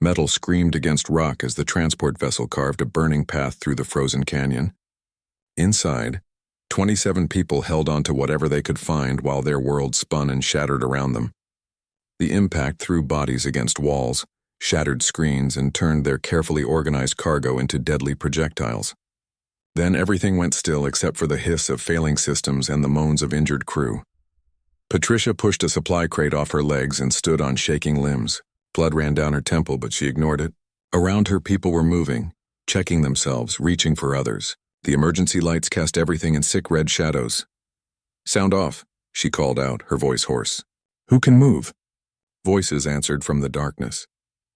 Metal screamed against rock as the transport vessel carved a burning path through the frozen canyon. Inside, 27 people held onto whatever they could find while their world spun and shattered around them. The impact threw bodies against walls, shattered screens, and turned their carefully organized cargo into deadly projectiles. Then everything went still except for the hiss of failing systems and the moans of injured crew. Patricia pushed a supply crate off her legs and stood on shaking limbs. Blood ran down her temple, but she ignored it. Around her, people were moving, checking themselves, reaching for others. The emergency lights cast everything in sick red shadows. "Sound off," she called out, her voice hoarse. "Who can move?" Voices answered from the darkness.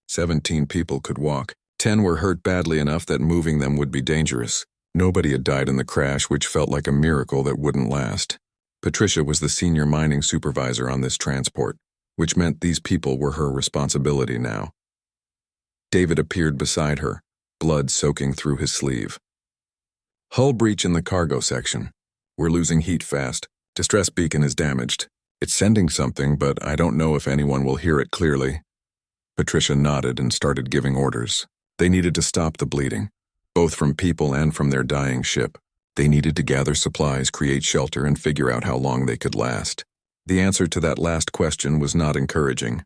17 people could walk. 10 were hurt badly enough that moving them would be dangerous. Nobody had died in the crash, which felt like a miracle that wouldn't last. Patricia was the senior mining supervisor on this transport, which meant these people were her responsibility now. David appeared beside her, blood soaking through his sleeve. "Hull breach in the cargo section. We're losing heat fast. Distress beacon is damaged. It's sending something, but I don't know if anyone will hear it clearly." Patricia nodded and started giving orders. They needed to stop the bleeding, both from people and from their dying ship. They needed to gather supplies, create shelter, and figure out how long they could last. The answer to that last question was not encouraging.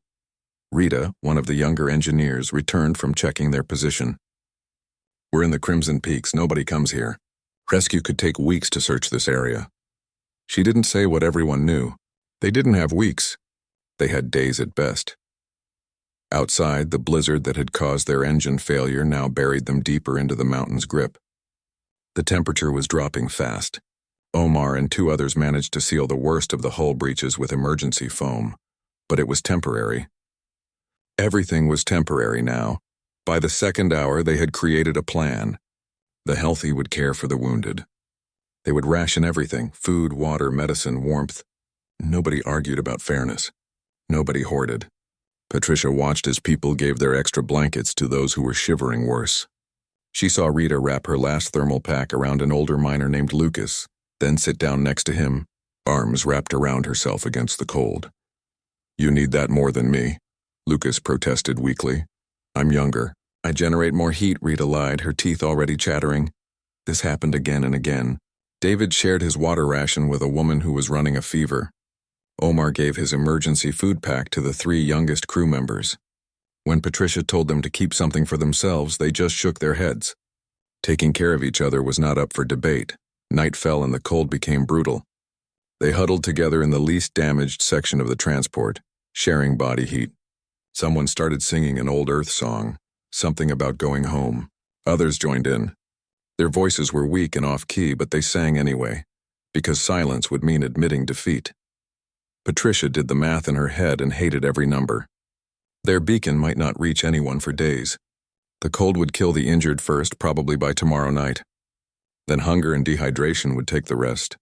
Rita, one of the younger engineers, returned from checking their position. "We're in the Crimson Peaks. Nobody comes here. Rescue could take weeks to search this area." She didn't say what everyone knew. They didn't have weeks. They had days at best. Outside, the blizzard that had caused their engine failure now buried them deeper into the mountain's grip. The temperature was dropping fast. Omar and 2 others managed to seal the worst of the hull breaches with emergency foam, but it was temporary. Everything was temporary now. By the second hour, they had created a plan. The healthy would care for the wounded. They would ration everything: food, water, medicine, warmth. Nobody argued about fairness. Nobody hoarded. Patricia watched as people gave their extra blankets to those who were shivering worse. She saw Rita wrap her last thermal pack around an older miner named Lucas, then sit down next to him, arms wrapped around herself against the cold. "You need that more than me," Lucas protested weakly. "I'm younger. I generate more heat," Rita lied, her teeth already chattering. This happened again and again. David shared his water ration with a woman who was running a fever. Omar gave his emergency food pack to the 3 youngest crew members. When Patricia told them to keep something for themselves, they just shook their heads. Taking care of each other was not up for debate. Night fell and the cold became brutal. They huddled together in the least damaged section of the transport, sharing body heat. Someone started singing an old Earth song, something about going home. Others joined in. Their voices were weak and off-key, but they sang anyway, because silence would mean admitting defeat. Patricia did the math in her head and hated every number. Their beacon might not reach anyone for days. The cold would kill the injured first, probably by tomorrow night. Then hunger and dehydration would take the rest.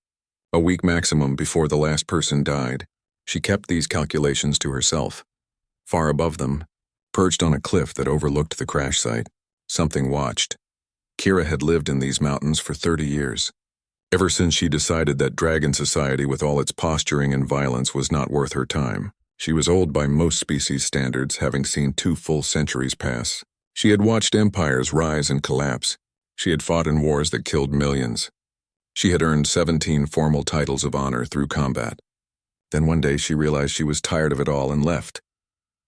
A week maximum before the last person died. She kept these calculations to herself. Far above them, perched on a cliff that overlooked the crash site, something watched. Kira had lived in these mountains for 30 years. Ever since she decided that dragon society with all its posturing and violence was not worth her time. She was old by most species standards, having seen 2 full centuries pass. She had watched empires rise and collapse. She had fought in wars that killed millions. She had earned 17 formal titles of honor through combat. Then one day she realized she was tired of it all and left.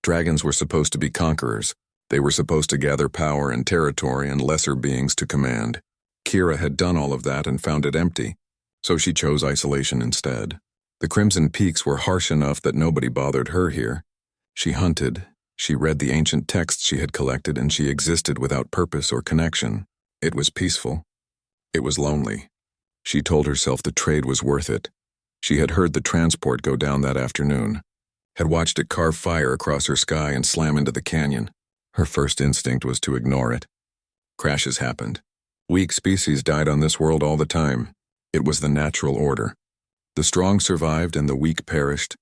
Dragons were supposed to be conquerors. They were supposed to gather power and territory and lesser beings to command. Kira had done all of that and found it empty, so she chose isolation instead. The Crimson Peaks were harsh enough that nobody bothered her here. She hunted, she read the ancient texts she had collected, and she existed without purpose or connection. It was peaceful. It was lonely. She told herself the trade was worth it. She had heard the transport go down that afternoon, had watched it carve fire across her sky and slam into the canyon. Her first instinct was to ignore it. Crashes happened. Weak species died on this world all the time. It was the natural order. The strong survived and the weak perished,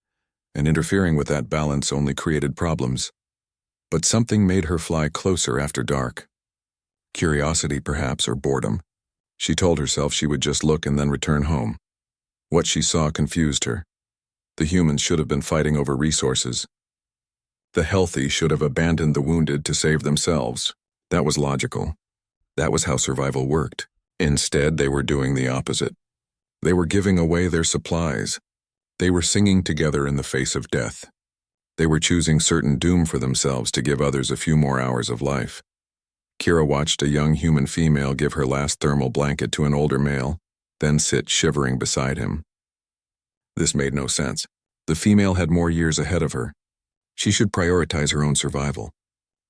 and interfering with that balance only created problems. But something made her fly closer after dark. Curiosity, perhaps, or boredom. She told herself she would just look and then return home. What she saw confused her. The humans should have been fighting over resources. The healthy should have abandoned the wounded to save themselves. That was logical. That was how survival worked. Instead, they were doing the opposite. They were giving away their supplies. They were singing together in the face of death. They were choosing certain doom for themselves to give others a few more hours of life. Kira watched a young human female give her last thermal blanket to an older male, then sit shivering beside him. This made no sense. The female had more years ahead of her. She should prioritize her own survival.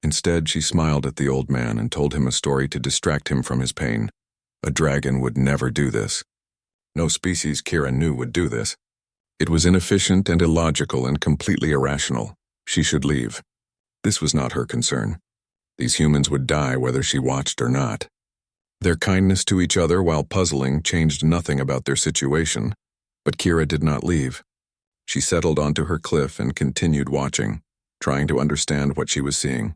Instead, she smiled at the old man and told him a story to distract him from his pain. A dragon would never do this. No species Kira knew would do this. It was inefficient and illogical and completely irrational. She should leave. This was not her concern. These humans would die whether she watched or not. Their kindness to each other while puzzling changed nothing about their situation, but Kira did not leave. She settled onto her cliff and continued watching, trying to understand what she was seeing.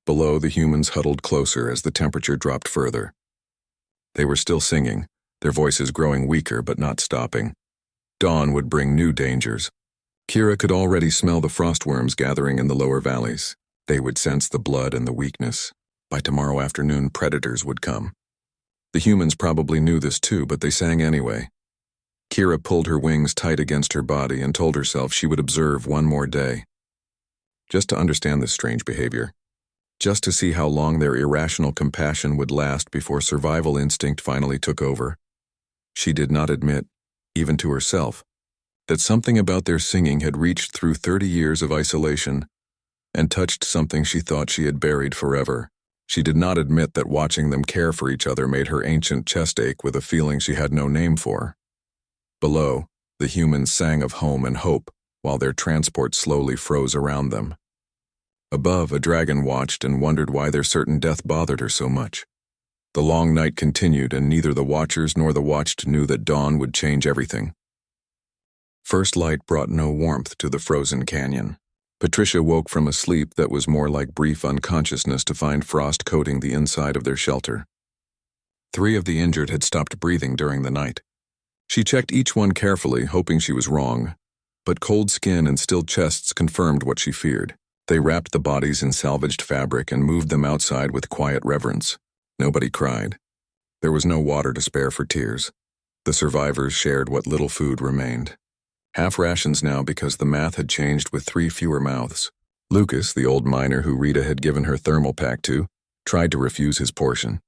Below, the humans huddled closer as the temperature dropped further. They were still singing, their voices growing weaker but not stopping. Dawn would bring new dangers. Kira could already smell the frostworms gathering in the lower valleys. They would sense the blood and the weakness. By tomorrow afternoon, predators would come. The humans probably knew this too, but they sang anyway. Kira pulled her wings tight against her body and told herself she would observe one more day. Just to understand this strange behavior. Just to see how long their irrational compassion would last before survival instinct finally took over. She did not admit, even to herself, that something about their singing had reached through 30 years of isolation and touched something she thought she had buried forever. She did not admit that watching them care for each other made her ancient chest ache with a feeling she had no name for. Below, the humans sang of home and hope while their transport slowly froze around them. Above, a dragon watched and wondered why their certain death bothered her so much. The long night continued, and neither the watchers nor the watched knew that dawn would change everything. First light brought no warmth to the frozen canyon. Patricia woke from a sleep that was more like brief unconsciousness to find frost coating the inside of their shelter. 3 of the injured had stopped breathing during the night. She checked each one carefully, hoping she was wrong, but cold skin and still chests confirmed what she feared. They wrapped the bodies in salvaged fabric and moved them outside with quiet reverence. Nobody cried. There was no water to spare for tears. The survivors shared what little food remained. Half rations now because the math had changed with 3 fewer mouths. Lucas, the old miner who Rita had given her thermal pack to, tried to refuse his portion.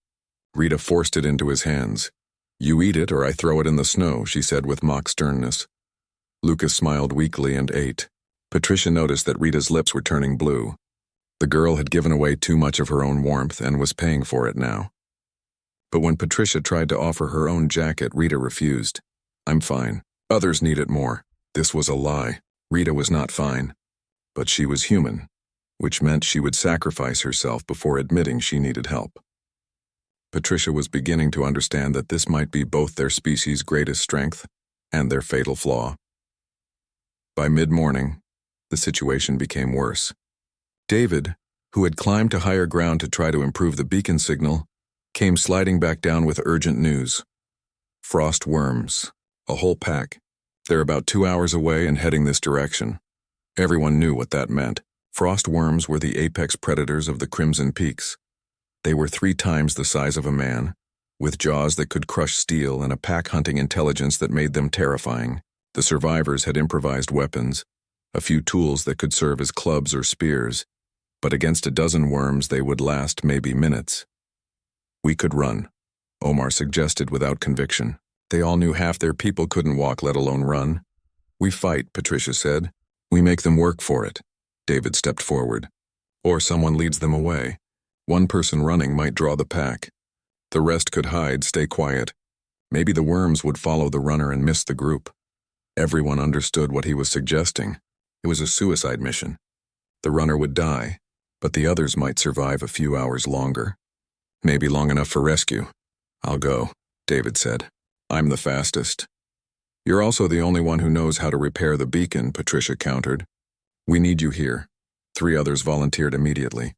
Rita forced it into his hands. "You eat it or I throw it in the snow," she said with mock sternness. Lucas smiled weakly and ate. Patricia noticed that Rita's lips were turning blue. The girl had given away too much of her own warmth and was paying for it now. But when Patricia tried to offer her own jacket, Rita refused. "I'm fine. Others need it more." This was a lie. Rita was not fine. But she was human, which meant she would sacrifice herself before admitting she needed help. Patricia was beginning to understand that this might be both their species' greatest strength and their fatal flaw. By mid-morning, the situation became worse. David, who had climbed to higher ground to try to improve the beacon signal, came sliding back down with urgent news. Frost worms. A whole pack. They're about 2 hours away and heading this direction. Everyone knew what that meant. Frost worms were the apex predators of the Crimson Peaks. They were 3 times the size of a man, with jaws that could crush steel and a pack-hunting intelligence that made them terrifying. The survivors had improvised weapons, a few tools that could serve as clubs or spears, but against a dozen worms they would last maybe minutes. "We could run," Omar suggested without conviction. They all knew half their people couldn't walk, let alone run. "We fight," Patricia said. "We make them work for it." David stepped forward. "Or someone leads them away. One person running might draw the pack. The rest could hide, stay quiet. Maybe the worms would follow the runner and miss the group." Everyone understood what he was suggesting. It was a suicide mission. The runner would die, but the others might survive a few hours longer. "Maybe long enough for rescue." "I'll go," David said. "I'm the fastest." "You're also the only one who knows how to repair the beacon," Patricia countered. "We need you here." 3 others volunteered immediately.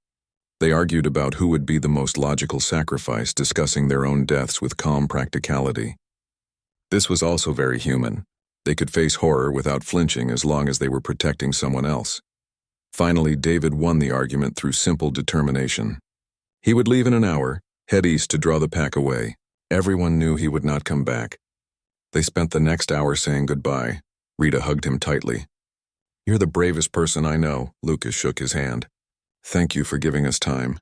They argued about who would be the most logical sacrifice, discussing their own deaths with calm practicality. This was also very human. They could face horror without flinching as long as they were protecting someone else. Finally, David won the argument through simple determination. He would leave in an hour, head east to draw the pack away. Everyone knew he would not come back. They spent the next hour saying goodbye. Rita hugged him tightly. "You're the bravest person I know," Lucas shook his hand. "Thank you for giving us time."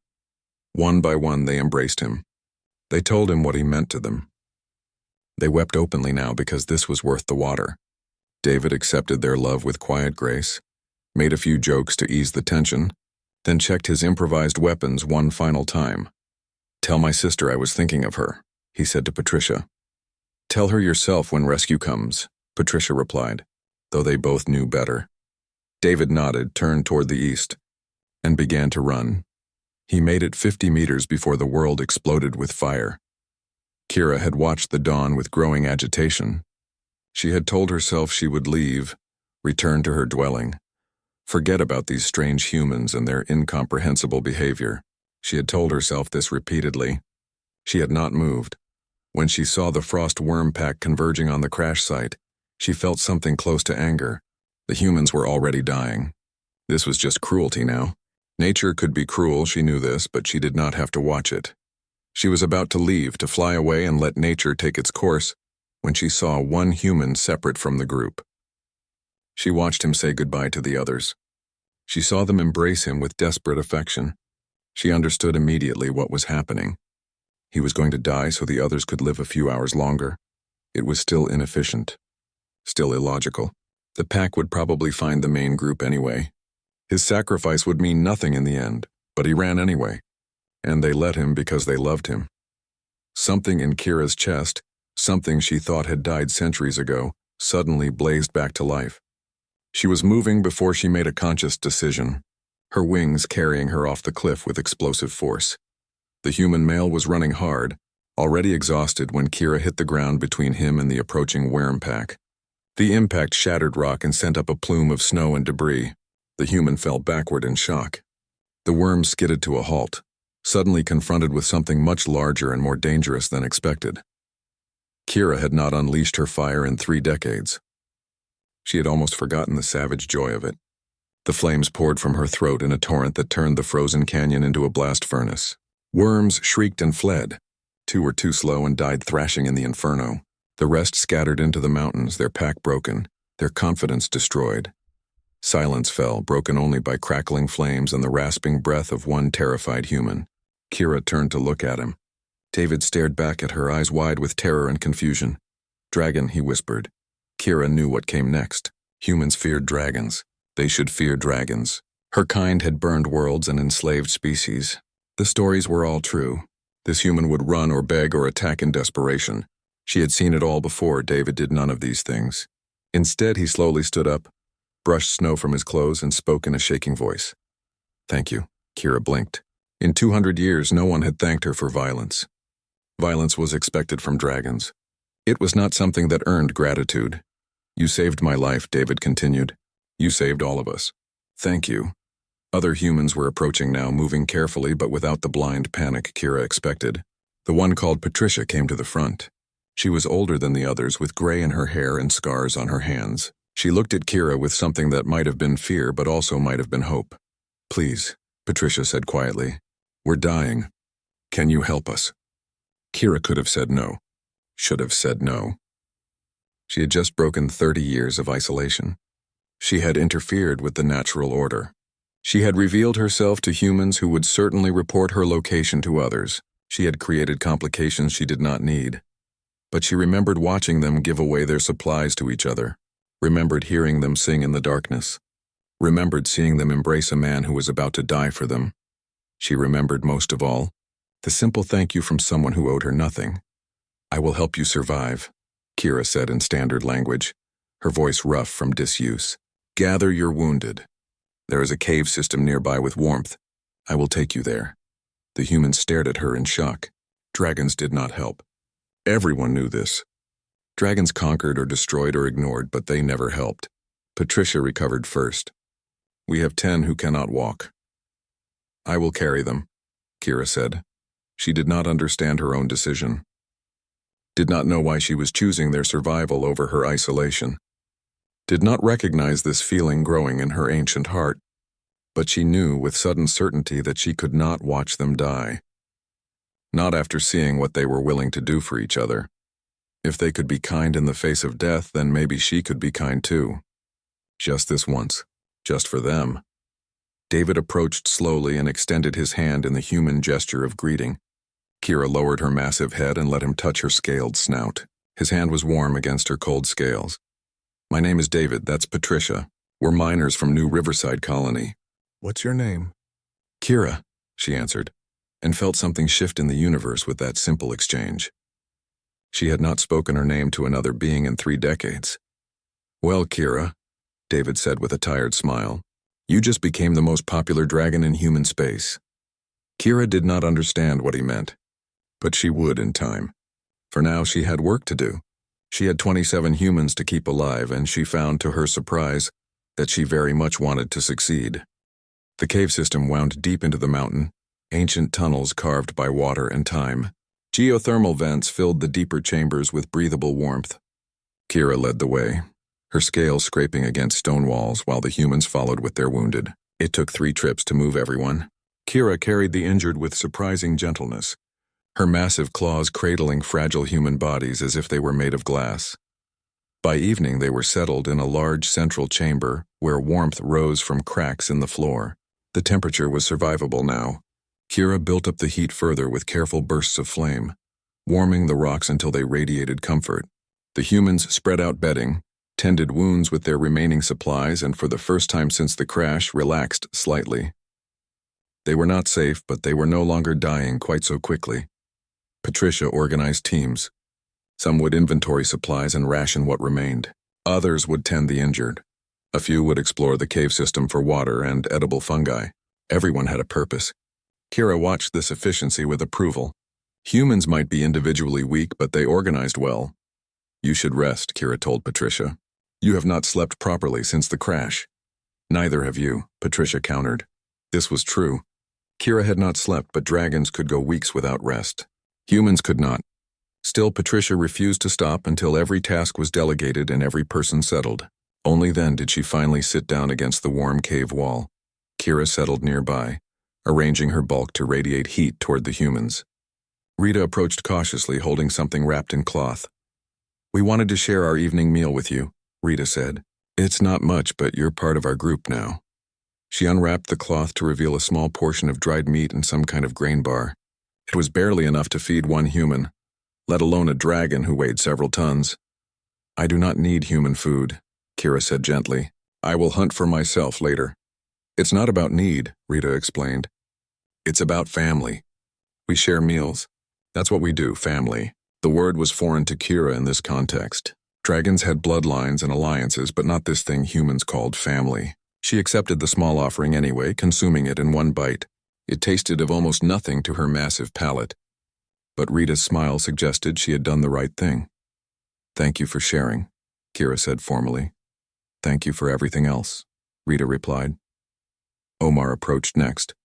One by one, they embraced him. They told him what he meant to them. They wept openly now because this was worth the water. David accepted their love with quiet grace, made a few jokes to ease the tension, then checked his improvised weapons one final time. "Tell my sister I was thinking of her," he said to Patricia. "Tell her yourself when rescue comes," Patricia replied, though they both knew better. David nodded, turned toward the east, and began to run. He made it 50 meters before the world exploded with fire. Kira had watched the dawn with growing agitation. She had told herself she would leave, return to her dwelling, forget about these strange humans and their incomprehensible behavior. She had told herself this repeatedly. She had not moved. When she saw the frost worm pack converging on the crash site, she felt something close to anger. The humans were already dying. This was just cruelty now. Nature could be cruel, she knew this, but she did not have to watch it. She was about to leave, to fly away and let nature take its course, when she saw one human separate from the group. She watched him say goodbye to the others. She saw them embrace him with desperate affection. She understood immediately what was happening. He was going to die so the others could live a few hours longer. It was still inefficient, still illogical. The pack would probably find the main group anyway. His sacrifice would mean nothing in the end, but he ran anyway. And they let him because they loved him. Something in Kira's chest, something she thought had died centuries ago, suddenly blazed back to life. She was moving before she made a conscious decision, her wings carrying her off the cliff with explosive force. The human male was running hard, already exhausted when Kira hit the ground between him and the approaching worm pack. The impact shattered rock and sent up a plume of snow and debris. The human fell backward in shock. The worm skidded to a halt, suddenly confronted with something much larger and more dangerous than expected. Kira had not unleashed her fire in 3 decades. She had almost forgotten the savage joy of it. The flames poured from her throat in a torrent that turned the frozen canyon into a blast furnace. Worms shrieked and fled. 2 were too slow and died thrashing in the inferno. The rest scattered into the mountains, their pack broken, their confidence destroyed. Silence fell, broken only by crackling flames and the rasping breath of one terrified human. Kira turned to look at him. David stared back at her, eyes wide with terror and confusion. "Dragon," he whispered. Kira knew what came next. Humans feared dragons. They should fear dragons. Her kind had burned worlds and enslaved species. The stories were all true. This human would run or beg or attack in desperation. She had seen it all before. David did none of these things. Instead, he slowly stood up, brushed snow from his clothes, and spoke in a shaking voice. "Thank you." Kira blinked. In 200 years, no one had thanked her for violence. Violence was expected from dragons. It was not something that earned gratitude. "You saved my life," David continued. "You saved all of us. Thank you." Other humans were approaching now, moving carefully but without the blind panic Kira expected. The one called Patricia came to the front. She was older than the others, with gray in her hair and scars on her hands. She looked at Kira with something that might have been fear but also might have been hope. "Please," Patricia said quietly. "We're dying. Can you help us?" Kira could have said no. Should have said no. She had just broken 30 years of isolation. She had interfered with the natural order. She had revealed herself to humans who would certainly report her location to others. She had created complications she did not need. But she remembered watching them give away their supplies to each other, remembered hearing them sing in the darkness, remembered seeing them embrace a man who was about to die for them. She remembered most of all the simple thank you from someone who owed her nothing. "I will help you survive," Kira said in standard language, her voice rough from disuse. "Gather your wounded. There is a cave system nearby with warmth. I will take you there." The humans stared at her in shock. Dragons did not help. Everyone knew this. Dragons conquered or destroyed or ignored, but they never helped. Patricia recovered first. "We have 10 who cannot walk." "I will carry them," Kira said. She did not understand her own decision. Did not know why she was choosing their survival over her isolation. Did not recognize this feeling growing in her ancient heart. But she knew with sudden certainty that she could not watch them die. Not after seeing what they were willing to do for each other. If they could be kind in the face of death, then maybe she could be kind too. Just this once. Just for them. David approached slowly and extended his hand in the human gesture of greeting. Kira lowered her massive head and let him touch her scaled snout. His hand was warm against her cold scales. "My name is David, that's Patricia. We're miners from New Riverside Colony." "What's your name?" "Kira," she answered, and felt something shift in the universe with that simple exchange. She had not spoken her name to another being in 3 decades. "Well, Kira," David said with a tired smile, "you just became the most popular dragon in human space." Kira did not understand what he meant, but she would in time. For now she had work to do. She had 27 humans to keep alive, and she found, to her surprise, that she very much wanted to succeed. The cave system wound deep into the mountain, ancient tunnels carved by water and time. Geothermal vents filled the deeper chambers with breathable warmth. Kira led the way, her scales scraping against stone walls while the humans followed with their wounded. It took 3 trips to move everyone. Kira carried the injured with surprising gentleness, her massive claws cradling fragile human bodies as if they were made of glass. By evening they were settled in a large central chamber where warmth rose from cracks in the floor. The temperature was survivable now. Kira built up the heat further with careful bursts of flame, warming the rocks until they radiated comfort. The humans spread out bedding, tended wounds with their remaining supplies, and for the first time since the crash, relaxed slightly. They were not safe, but they were no longer dying quite so quickly. Patricia organized teams. Some would inventory supplies and ration what remained. Others would tend the injured. A few would explore the cave system for water and edible fungi. Everyone had a purpose. Kira watched this efficiency with approval. Humans might be individually weak, but they organized well. "You should rest," Kira told Patricia. "You have not slept properly since the crash." "Neither have you," Patricia countered. This was true. Kira had not slept, but dragons could go weeks without rest. Humans could not. Still, Patricia refused to stop until every task was delegated and every person settled. Only then did she finally sit down against the warm cave wall. Kira settled nearby, arranging her bulk to radiate heat toward the humans. Rita approached cautiously, holding something wrapped in cloth. "We wanted to share our evening meal with you," Rita said. "It's not much, but you're part of our group now." She unwrapped the cloth to reveal a small portion of dried meat and some kind of grain bar. It was barely enough to feed 1 human, let alone a dragon who weighed several tons. "I do not need human food," Kira said gently. "I will hunt for myself later." "It's not about need," Rita explained. "It's about family. We share meals. That's what we do, family." The word was foreign to Kira in this context. Dragons had bloodlines and alliances, but not this thing humans called family. She accepted the small offering anyway, consuming it in 1 bite. It tasted of almost nothing to her massive palate. But Rita's smile suggested she had done the right thing. "Thank you for sharing," Kira said formally. "Thank you for everything else," Rita replied. Omar approached next,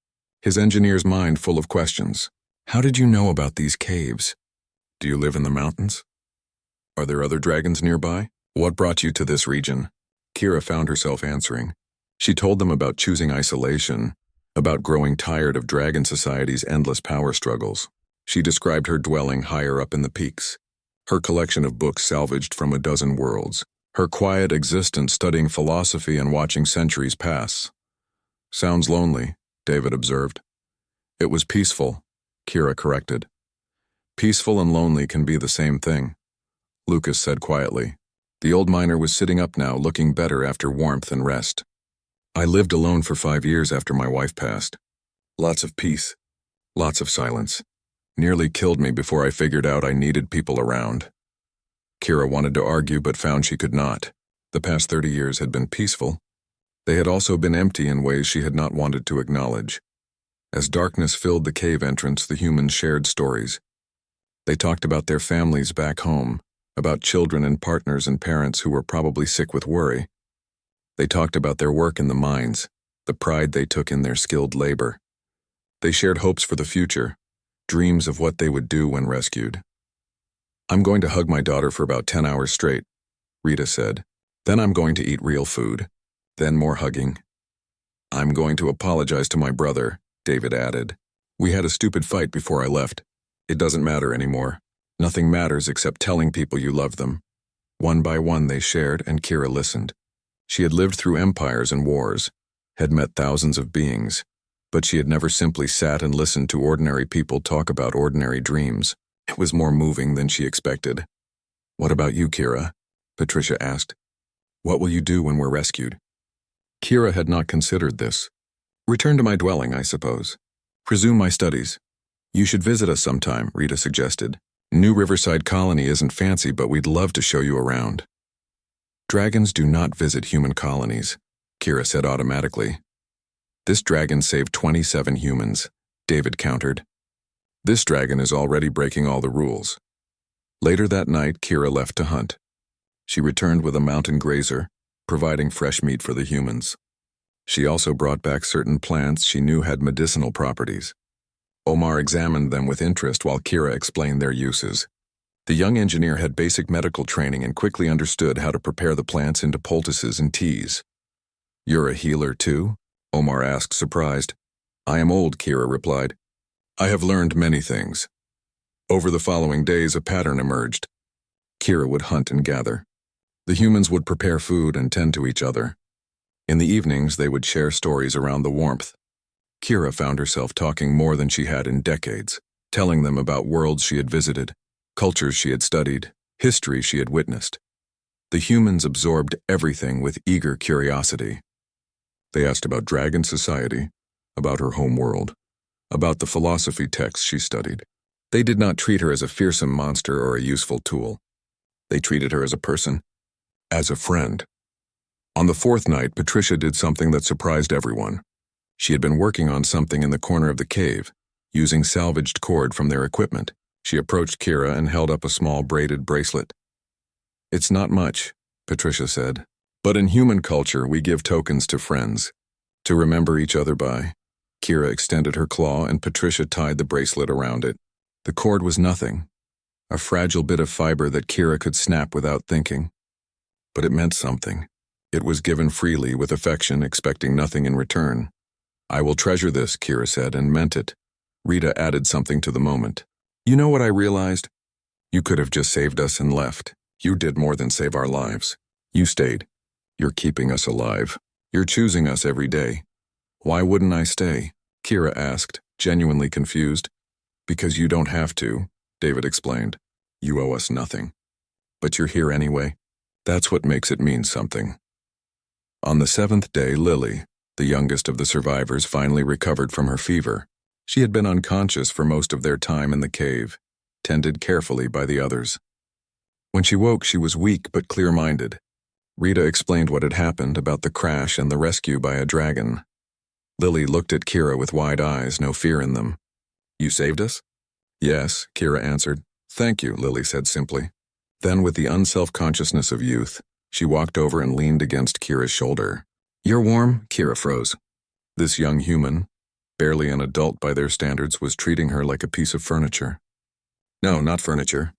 his engineer's mind full of questions. "How did you know about these caves? Do you live in the mountains? Are there other dragons nearby? What brought you to this region?" Kira found herself answering. She told them about choosing isolation, about growing tired of dragon society's endless power struggles. She described her dwelling higher up in the peaks, her collection of books salvaged from a dozen worlds, her quiet existence studying philosophy and watching centuries pass. "Sounds lonely," David observed. "It was peaceful," Kira corrected. "Peaceful and lonely can be the same thing," Lucas said quietly. The old miner was sitting up now, looking better after warmth and rest. "I lived alone for 5 years after my wife passed. Lots of peace, lots of silence. Nearly killed me before I figured out I needed people around." Kira wanted to argue but found she could not. The past 30 years had been peaceful. They had also been empty in ways she had not wanted to acknowledge. As darkness filled the cave entrance, the humans shared stories. They talked about their families back home, about children and partners and parents who were probably sick with worry. They talked about their work in the mines, the pride they took in their skilled labor. They shared hopes for the future, dreams of what they would do when rescued. "I'm going to hug my daughter for about 10 hours straight," Rita said. "Then I'm going to eat real food. Then more hugging." I'm going to apologize to my brother, David added. We had a stupid fight before I left. It doesn't matter anymore. Nothing matters except telling people you love them. One by one they shared, and Kira listened. She had lived through empires and wars, had met thousands of beings, but she had never simply sat and listened to ordinary people talk about ordinary dreams. It was more moving than she expected. What about you, Kira? Patricia asked. What will you do when we're rescued? Kira had not considered this. Return to my dwelling, I suppose. Resume my studies. You should visit us sometime, Rita suggested. New Riverside Colony isn't fancy, but we'd love to show you around. Dragons do not visit human colonies, Kira said automatically. This dragon saved 27 humans, David countered. This dragon is already breaking all the rules. Later that night, Kira left to hunt. She returned with a mountain grazer, providing fresh meat for the humans. She also brought back certain plants she knew had medicinal properties. Omar examined them with interest while Kira explained their uses. The young engineer had basic medical training and quickly understood how to prepare the plants into poultices and teas. You're a healer too? Omar asked, surprised. I am old, Kira replied. I have learned many things. Over the following days, a pattern emerged. Kira would hunt and gather. The humans would prepare food and tend to each other. In the evenings, they would share stories around the warmth. Kira found herself talking more than she had in decades, telling them about worlds she had visited, cultures she had studied, history she had witnessed. The humans absorbed everything with eager curiosity. They asked about dragon society, about her home world, about the philosophy texts she studied. They did not treat her as a fearsome monster or a useful tool. They treated her as a person, as a friend. On the fourth night, Patricia did something that surprised everyone. She had been working on something in the corner of the cave, using salvaged cord from their equipment. She approached Kira and held up a small braided bracelet. It's not much, Patricia said, but in human culture we give tokens to friends, to remember each other by. Kira extended her claw and Patricia tied the bracelet around it. The cord was nothing, a fragile bit of fiber that Kira could snap without thinking. But it meant something. It was given freely with affection, expecting nothing in return. I will treasure this, Kira said, and meant it. Rita added something to the moment. You know what I realized? You could have just saved us and left. You did more than save our lives. You stayed. You're keeping us alive. You're choosing us every day. Why wouldn't I stay? Kira asked, genuinely confused. Because you don't have to, David explained. You owe us nothing. But you're here anyway. That's what makes it mean something. On the seventh day, Lily, the youngest of the survivors, finally recovered from her fever. She had been unconscious for most of their time in the cave, tended carefully by the others. When she woke, she was weak but clear-minded. Rita explained what had happened about the crash and the rescue by a dragon. Lily looked at Kira with wide eyes, no fear in them. You saved us? Yes, Kira answered. Thank you, Lily said simply. Then, with the unself-consciousness of youth, she walked over and leaned against Kira's shoulder. You're warm? Kira froze. This young human, barely an adult by their standards, was treating her like a piece of furniture. No, not furniture.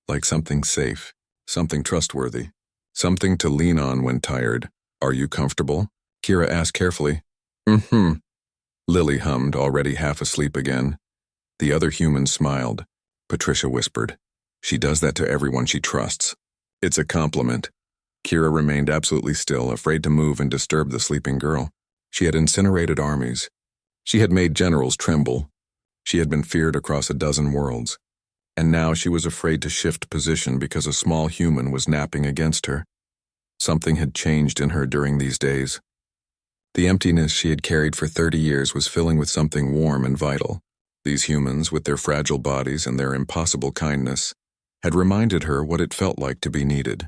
Like something safe, something trustworthy, something to lean on when tired. Are you comfortable? Kira asked carefully. Mm-hmm. Lily hummed, already half asleep again. The other human smiled. Patricia whispered. She does that to everyone she trusts. It's a compliment. Kira remained absolutely still, afraid to move and disturb the sleeping girl. She had incinerated armies. She had made generals tremble. She had been feared across a dozen worlds. And now she was afraid to shift position because a small human was napping against her. Something had changed in her during these days. The emptiness she had carried for 30 years was filling with something warm and vital. These humans, with their fragile bodies and their impossible kindness, had reminded her what it felt like to be needed,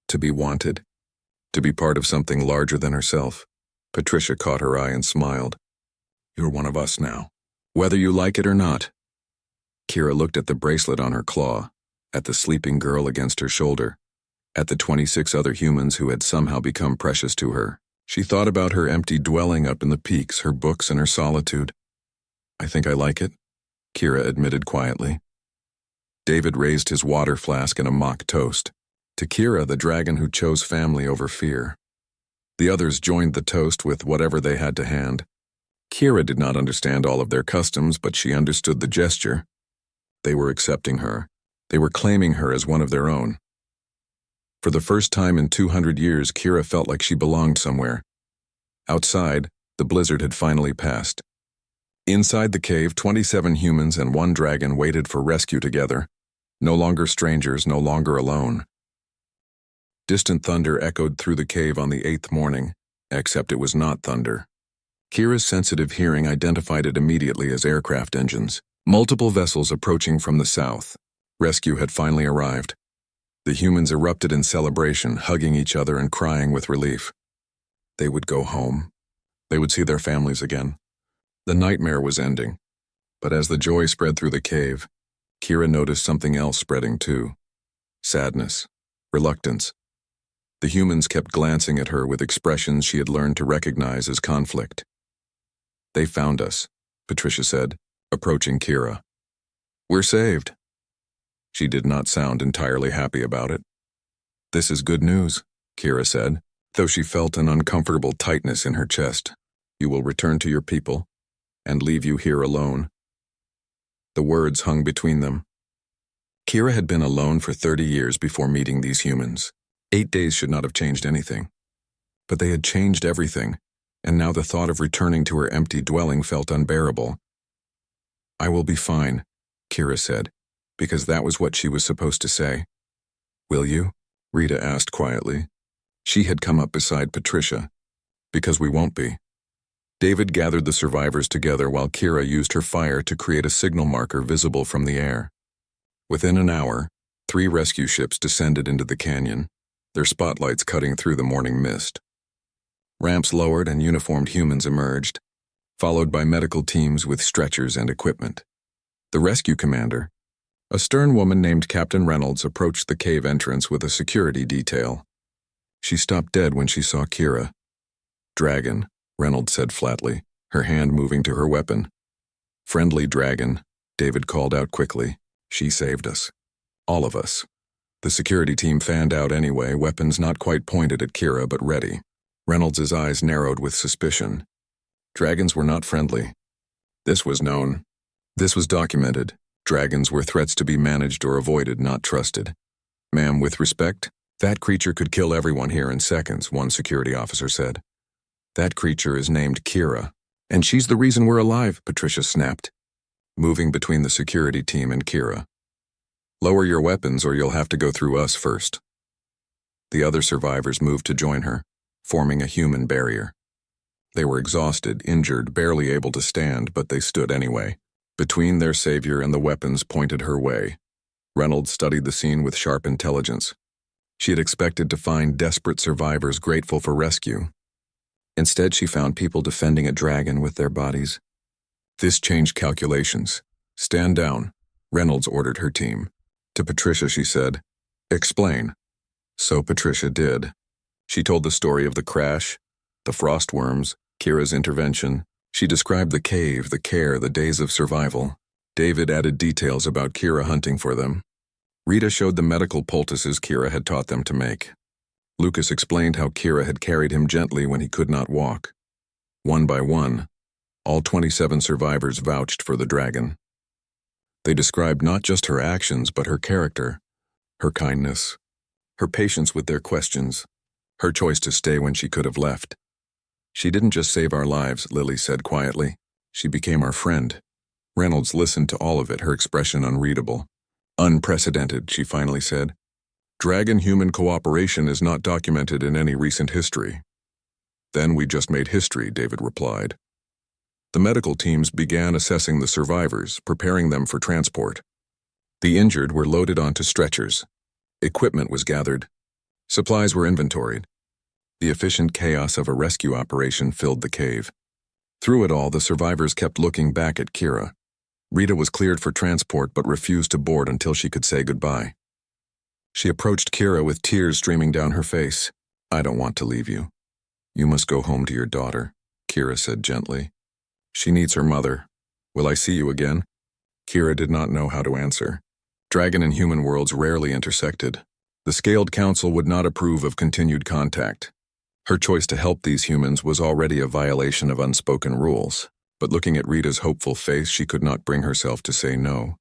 to be wanted, to be part of something larger than herself. Patricia caught her eye and smiled. You're one of us now, whether you like it or not. Kira looked at the bracelet on her claw, at the sleeping girl against her shoulder, at the 26 other humans who had somehow become precious to her. She thought about her empty dwelling up in the peaks, her books and her solitude. I think I like it, Kira admitted quietly. David raised his water flask in a mock toast. To Kira, the dragon who chose family over fear. The others joined the toast with whatever they had to hand. Kira did not understand all of their customs, but she understood the gesture. They were accepting her. They were claiming her as one of their own. For the first time in 200 years, Kira felt like she belonged somewhere. Outside, the blizzard had finally passed. Inside the cave, 27 humans and 1 dragon waited for rescue together. No longer strangers, no longer alone. Distant thunder echoed through the cave on the 8th morning, except it was not thunder. Kira's sensitive hearing identified it immediately as aircraft engines. Multiple vessels approaching from the south. Rescue had finally arrived. The humans erupted in celebration, hugging each other and crying with relief. They would go home. They would see their families again. The nightmare was ending. But as the joy spread through the cave, Kira noticed something else spreading too. Sadness. Reluctance. The humans kept glancing at her with expressions she had learned to recognize as conflict. "They found us," Patricia said, approaching Kira. "We're saved." She did not sound entirely happy about it. "This is good news," Kira said, though she felt an uncomfortable tightness in her chest. "You will return to your people and leave you here alone." The words hung between them. Kira had been alone for 30 years before meeting these humans. 8 days should not have changed anything. But they had changed everything, and now the thought of returning to her empty dwelling felt unbearable. "I will be fine," Kira said, because that was what she was supposed to say. "Will you?" Rita asked quietly. She had come up beside Patricia. "Because we won't be." David gathered the survivors together while Kira used her fire to create a signal marker visible from the air. Within an hour, 3 rescue ships descended into the canyon, their spotlights cutting through the morning mist. Ramps lowered and uniformed humans emerged, followed by medical teams with stretchers and equipment. The rescue commander, a stern woman named Captain Reynolds, approached the cave entrance with a security detail. She stopped dead when she saw Kira. "Dragon," Reynolds said flatly, her hand moving to her weapon. "Friendly dragon," David called out quickly. "She saved us. All of us." The security team fanned out anyway, weapons not quite pointed at Kira but ready. Reynolds' eyes narrowed with suspicion. Dragons were not friendly. This was known. This was documented. Dragons were threats to be managed or avoided, not trusted. "Ma'am, with respect, that creature could kill everyone here in seconds," one security officer said. "That creature is named Kira, and she's the reason we're alive," Patricia snapped, moving between the security team and Kira. "Lower your weapons or you'll have to go through us first." The other survivors moved to join her, forming a human barrier. They were exhausted, injured, barely able to stand, but they stood anyway. Between their savior and the weapons pointed her way. Reynolds studied the scene with sharp intelligence. She had expected to find desperate survivors grateful for rescue. Instead, she found people defending a dragon with their bodies. This changed calculations. "Stand down," Reynolds ordered her team. To Patricia, she said, "Explain." So Patricia did. She told the story of the crash, the frost worms, Kira's intervention. She described the cave, the care, the days of survival. David added details about Kira hunting for them. Rita showed the medical poultices Kira had taught them to make. Lucas explained how Kira had carried him gently when he could not walk. One by one, all 27 survivors vouched for the dragon. They described not just her actions, but her character, her kindness, her patience with their questions, her choice to stay when she could have left. "She didn't just save our lives," Lily said quietly. "She became our friend." Reynolds listened to all of it, her expression unreadable. "Unprecedented," she finally said. "Dragon-human cooperation is not documented in any recent history." "Then we just made history," David replied. The medical teams began assessing the survivors, preparing them for transport. The injured were loaded onto stretchers. Equipment was gathered. Supplies were inventoried. The efficient chaos of a rescue operation filled the cave. Through it all, the survivors kept looking back at Kira. Rita was cleared for transport but refused to board until she could say goodbye. She approached Kira with tears streaming down her face. "I don't want to leave you. You must go home to your daughter," Kira said gently. "She needs her mother. Will I see you again?" Kira did not know how to answer. Dragon and human worlds rarely intersected. The Scaled Council would not approve of continued contact. Her choice to help these humans was already a violation of unspoken rules, but looking at Rita's hopeful face, she could not bring herself to say no.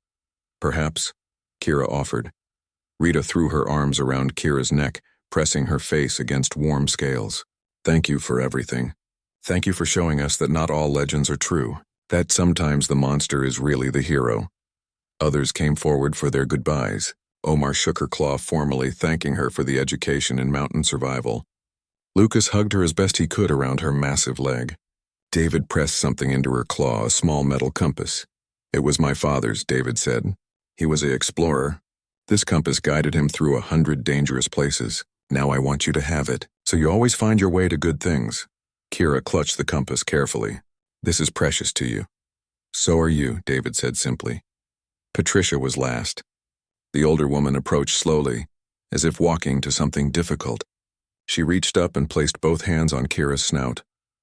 Perhaps, Kira offered. Rita threw her arms around Kira's neck, pressing her face against warm scales. Thank you for everything. Thank you for showing us that not all legends are true, that sometimes the monster is really the hero. Others came forward for their goodbyes. Omar shook her claw formally, thanking her for the education in mountain survival. Lucas hugged her as best he could around her massive leg. David pressed something into her claw, a small metal compass. It was my father's, David said. He was an explorer. This compass guided him through 100 dangerous places. Now I want you to have it, so you always find your way to good things. Kira clutched the compass carefully. This is precious to you. So are you, David said simply. Patricia was last. The older woman approached slowly, as if walking to something difficult. She reached up and placed both hands on Kira's snout,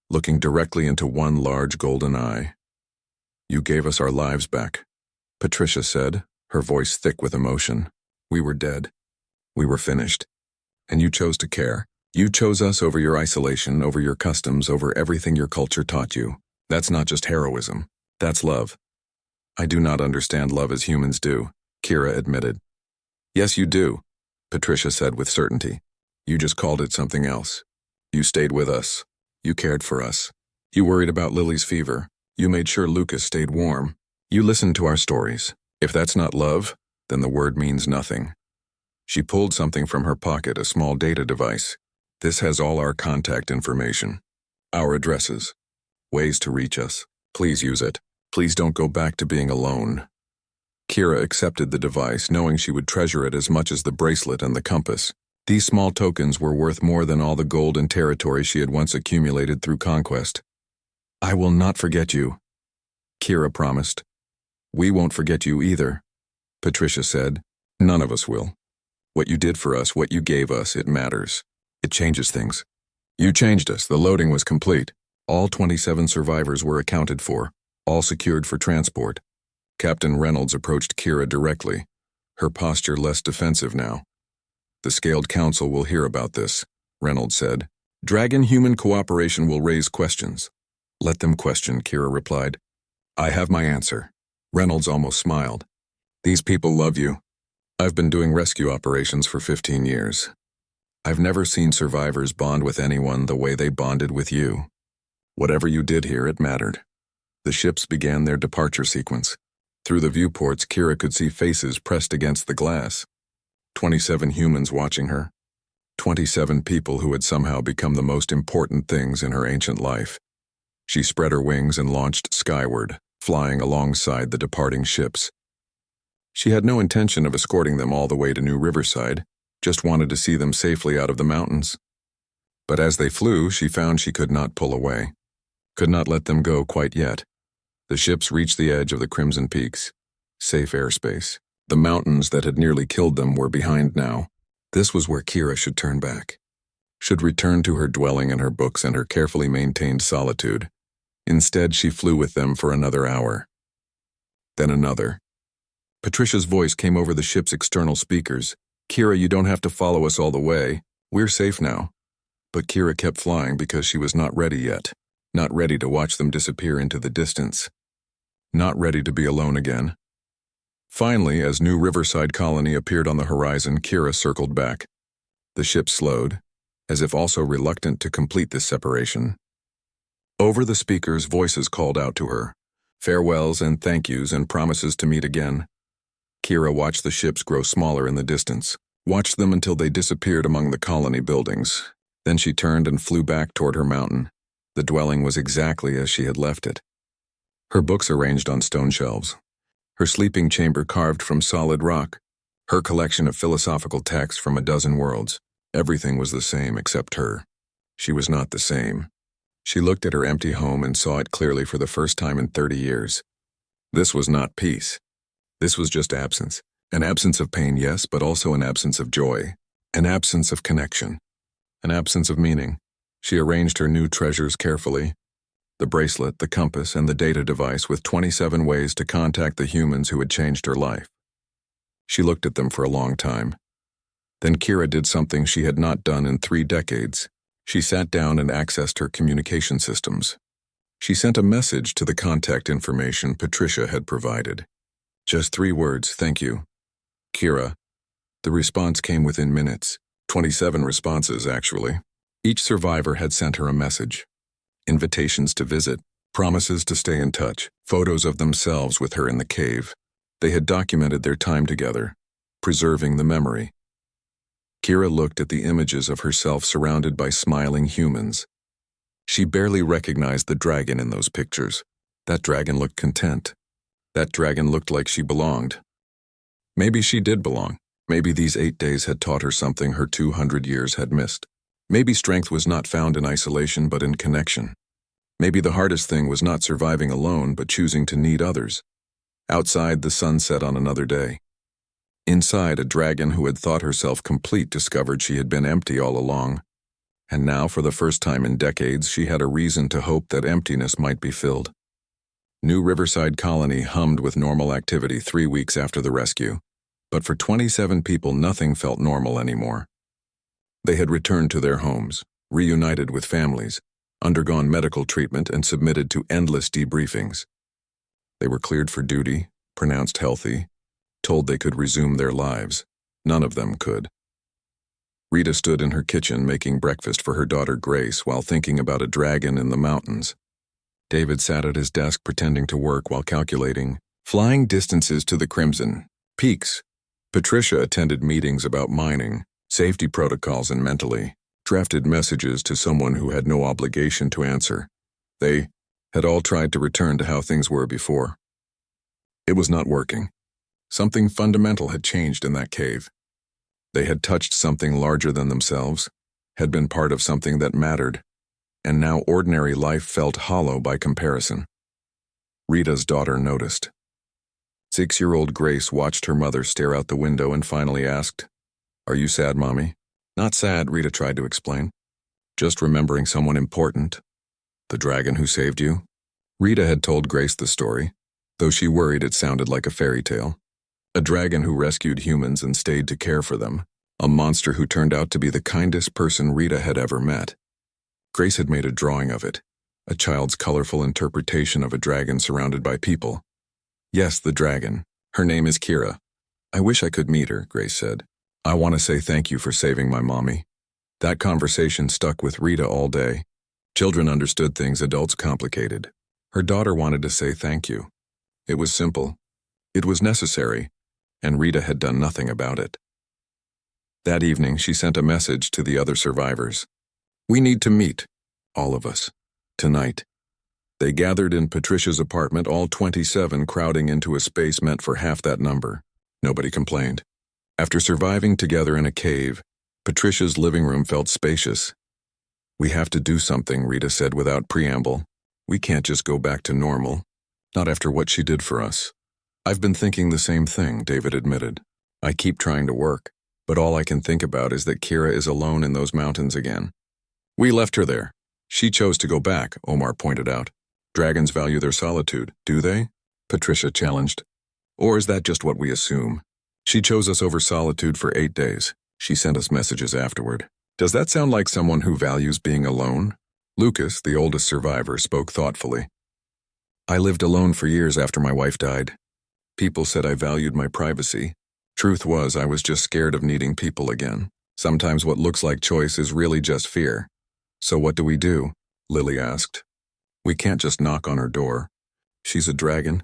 looking directly into one large golden eye. You gave us our lives back, Patricia said, her voice thick with emotion. We were dead. We were finished. And you chose to care. You chose us over your isolation, over your customs, over everything your culture taught you. That's not just heroism. That's love. I do not understand love as humans do, Kira admitted. Yes, you do, Patricia said with certainty. You just called it something else. You stayed with us. You cared for us. You worried about Lily's fever. You made sure Lucas stayed warm. You listened to our stories. If that's not love, then the word means nothing. She pulled something from her pocket, a small data device. This has all our contact information. Our addresses. Ways to reach us. Please use it. Please don't go back to being alone. Kira accepted the device, knowing she would treasure it as much as the bracelet and the compass. These small tokens were worth more than all the gold and territory she had once accumulated through conquest. I will not forget you, Kira promised. We won't forget you either, Patricia said. None of us will. What you did for us, what you gave us, it matters. It changes things. You changed us. The loading was complete. All 27 survivors were accounted for, all secured for transport. Captain Reynolds approached Kira directly, her posture less defensive now. The Scaled Council will hear about this, Reynolds said. Dragon-human cooperation will raise questions. Let them question, Kira replied. I have my answer. Reynolds almost smiled. These people love you. I've been doing rescue operations for 15 years. I've never seen survivors bond with anyone the way they bonded with you. Whatever you did here, it mattered. The ships began their departure sequence. Through the viewports, Kira could see faces pressed against the glass. 27 humans watching her. 27 people who had somehow become the most important things in her ancient life. She spread her wings and launched skyward, flying alongside the departing ships. She had no intention of escorting them all the way to New Riverside, just wanted to see them safely out of the mountains. But as they flew, she found she could not pull away. Could not let them go quite yet. The ships reached the edge of the Crimson Peaks. Safe airspace. The mountains that had nearly killed them were behind now. This was where Kira should turn back. Should return to her dwelling and her books and her carefully maintained solitude. Instead, she flew with them for another hour. Then another. Patricia's voice came over the ship's external speakers. Kira, you don't have to follow us all the way. We're safe now. But Kira kept flying because she was not ready yet. Not ready to watch them disappear into the distance. Not ready to be alone again. Finally, as New Riverside Colony appeared on the horizon, Kira circled back. The ship slowed, as if also reluctant to complete this separation. Over the speakers, voices called out to her. Farewells and thank yous and promises to meet again. Kira watched the ships grow smaller in the distance, watched them until they disappeared among the colony buildings. Then she turned and flew back toward her mountain. The dwelling was exactly as she had left it. Her books arranged on stone shelves. Her sleeping chamber carved from solid rock. Her collection of philosophical texts from a dozen worlds. Everything was the same except her. She was not the same. She looked at her empty home and saw it clearly for the first time in 30 years. This was not peace. This was just absence. An absence of pain, yes, but also an absence of joy. An absence of connection. An absence of meaning. She arranged her new treasures carefully. The bracelet, the compass, and the data device with 27 ways to contact the humans who had changed her life. She looked at them for a long time. Then Kira did something she had not done in 3 decades. She sat down and accessed her communication systems. She sent a message to the contact information Patricia had provided. Just 3 words, thank you. Kira. The response came within minutes. 27 responses, actually. Each survivor had sent her a message. Invitations to visit, promises to stay in touch, photos of themselves with her in the cave. They had documented their time together, preserving the memory. Kira looked at the images of herself surrounded by smiling humans. She barely recognized the dragon in those pictures. That dragon looked content. That dragon looked like she belonged. Maybe she did belong. Maybe these 8 days had taught her something her 200 years had missed. Maybe strength was not found in isolation but in connection. Maybe the hardest thing was not surviving alone but choosing to need others. Outside, the sun set on another day. Inside, a dragon who had thought herself complete discovered she had been empty all along. And now, for the first time in decades, she had a reason to hope that emptiness might be filled. New Riverside Colony hummed with normal activity 3 weeks after the rescue. But for 27 people, nothing felt normal anymore. They had returned to their homes, reunited with families, undergone medical treatment, and submitted to endless debriefings. They were cleared for duty, pronounced healthy, told they could resume their lives. None of them could. Rita stood in her kitchen making breakfast for her daughter Grace while thinking about a dragon in the mountains. David sat at his desk pretending to work while calculating flying distances to the Crimson, peaks. Patricia attended meetings about mining, safety protocols, and mentally drafted messages to someone who had no obligation to answer. They had all tried to return to how things were before. It was not working. Something fundamental had changed in that cave. They had touched something larger than themselves, had been part of something that mattered, and now ordinary life felt hollow by comparison. Rita's daughter noticed. 6-year-old Grace watched her mother stare out the window and finally asked, "Are you sad, Mommy?" "Not sad," Rita tried to explain. "Just remembering someone important. The dragon who saved you?" Rita had told Grace the story, though she worried it sounded like a fairy tale. A dragon who rescued humans and stayed to care for them. A monster who turned out to be the kindest person Rita had ever met. Grace had made a drawing of it, a child's colorful interpretation of a dragon surrounded by people. "Yes, the dragon. Her name is Kira. I wish I could meet her," Grace said. "I want to say thank you for saving my mommy." That conversation stuck with Rita all day. Children understood things adults complicated. Her daughter wanted to say thank you. It was simple. It was necessary, and Rita had done nothing about it. That evening, she sent a message to the other survivors. "We need to meet, all of us, tonight." They gathered in Patricia's apartment, all 27 crowding into a space meant for half that number. Nobody complained. After surviving together in a cave, Patricia's living room felt spacious. "We have to do something," Rita said without preamble. "We can't just go back to normal. Not after what she did for us." "I've been thinking the same thing," David admitted. "I keep trying to work, but all I can think about is that Kira is alone in those mountains again." "We left her there. She chose to go back," Omar pointed out. "Dragons value their solitude, do they?" Patricia challenged. "Or is that just what we assume? She chose us over solitude for 8 days. She sent us messages afterward. Does that sound like someone who values being alone?" Lucas, the oldest survivor, spoke thoughtfully. "I lived alone for years after my wife died. People said I valued my privacy. Truth was, I was just scared of needing people again. Sometimes what looks like choice is really just fear." "So what do we do?" Lily asked. "We can't just knock on her door. She's a dragon.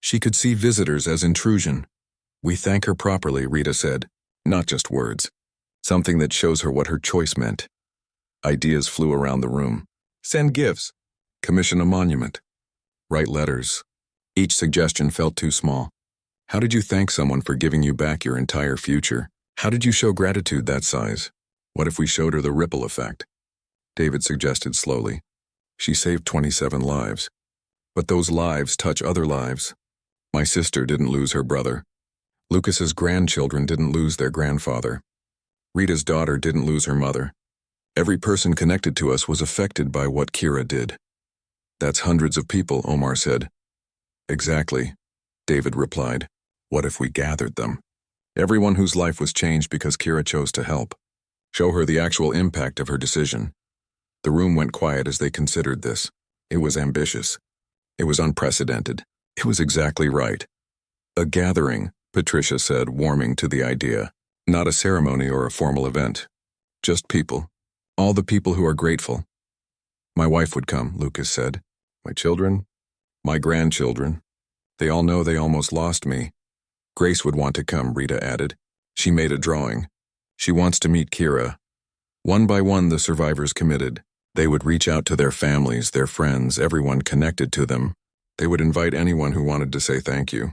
She could see visitors as intrusion. We thank her properly," Rita said, "not just words. Something that shows her what her choice meant." Ideas flew around the room. Send gifts. Commission a monument. Write letters. Each suggestion felt too small. How did you thank someone for giving you back your entire future? How did you show gratitude that size? What if we showed her the ripple effect? David suggested slowly. She saved 27 lives. But those lives touch other lives. My sister didn't lose her brother. Lucas's grandchildren didn't lose their grandfather. Rita's daughter didn't lose her mother. Every person connected to us was affected by what Kira did. That's hundreds of people, Omar said. Exactly, David replied. What if we gathered them? Everyone whose life was changed because Kira chose to help. Show her the actual impact of her decision. The room went quiet as they considered this. It was ambitious. It was unprecedented. It was exactly right. A gathering, Patricia said, warming to the idea. Not a ceremony or a formal event. Just people. All the people who are grateful. My wife would come, Lucas said. My children? My grandchildren. They all know they almost lost me. Grace would want to come, Rita added. She made a drawing. She wants to meet Kira. One by one, the survivors committed. They would reach out to their families, their friends, everyone connected to them. They would invite anyone who wanted to say thank you.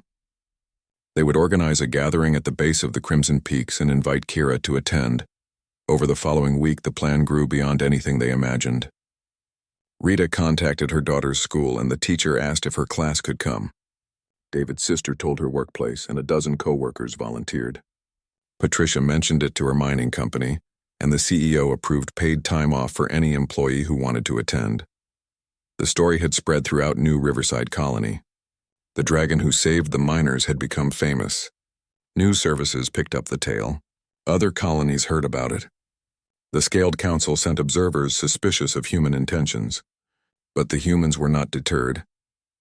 They would organize a gathering at the base of the Crimson Peaks and invite Kira to attend. Over the following week, the plan grew beyond anything they imagined. Rita contacted her daughter's school, and the teacher asked if her class could come. David's sister told her workplace, and a dozen co-workers volunteered. Patricia mentioned it to her mining company, and the CEO approved paid time off for any employee who wanted to attend. The story had spread throughout New Riverside Colony. The dragon who saved the miners had become famous. News services picked up the tale. Other colonies heard about it. The Scaled Council sent observers suspicious of human intentions. But the humans were not deterred.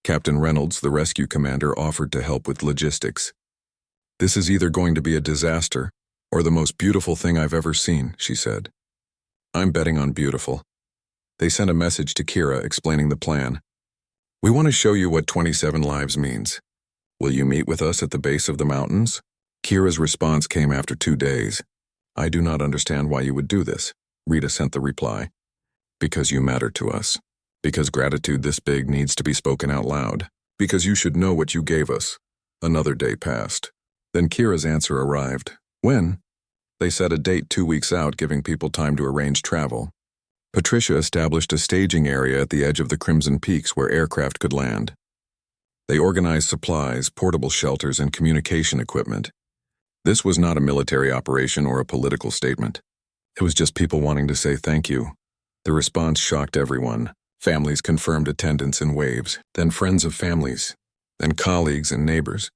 Captain Reynolds, the rescue commander, offered to help with logistics. This is either going to be a disaster or the most beautiful thing I've ever seen, she said. I'm betting on beautiful. They sent a message to Kira explaining the plan. We want to show you what 27 lives means. Will you meet with us at the base of the mountains? Kira's response came after 2 days. I do not understand why you would do this, Rita sent the reply. Because you matter to us. Because gratitude this big needs to be spoken out loud. Because you should know what you gave us. Another day passed. Then Kira's answer arrived. When? They set a date 2 weeks out, giving people time to arrange travel. Patricia established a staging area at the edge of the Crimson Peaks where aircraft could land. They organized supplies, portable shelters, and communication equipment. This was not a military operation or a political statement. It was just people wanting to say thank you. The response shocked everyone. Families confirmed attendance in waves, then friends of families, then colleagues and neighbors.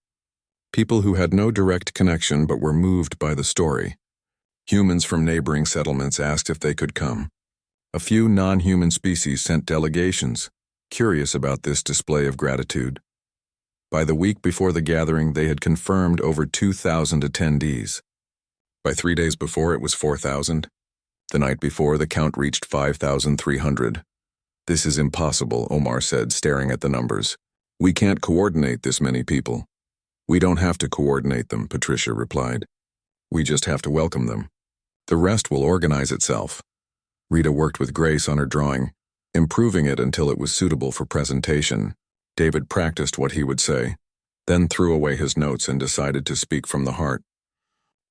People who had no direct connection but were moved by the story. Humans from neighboring settlements asked if they could come. A few non-human species sent delegations, curious about this display of gratitude. By the week before the gathering, they had confirmed over 2,000 attendees. By 3 days before, it was 4,000. The night before, the count reached 5,300. This is impossible, Omar said, staring at the numbers. We can't coordinate this many people. We don't have to coordinate them, Patricia replied. We just have to welcome them. The rest will organize itself. Rita worked with Grace on her drawing, improving it until it was suitable for presentation. David practiced what he would say, then threw away his notes and decided to speak from the heart.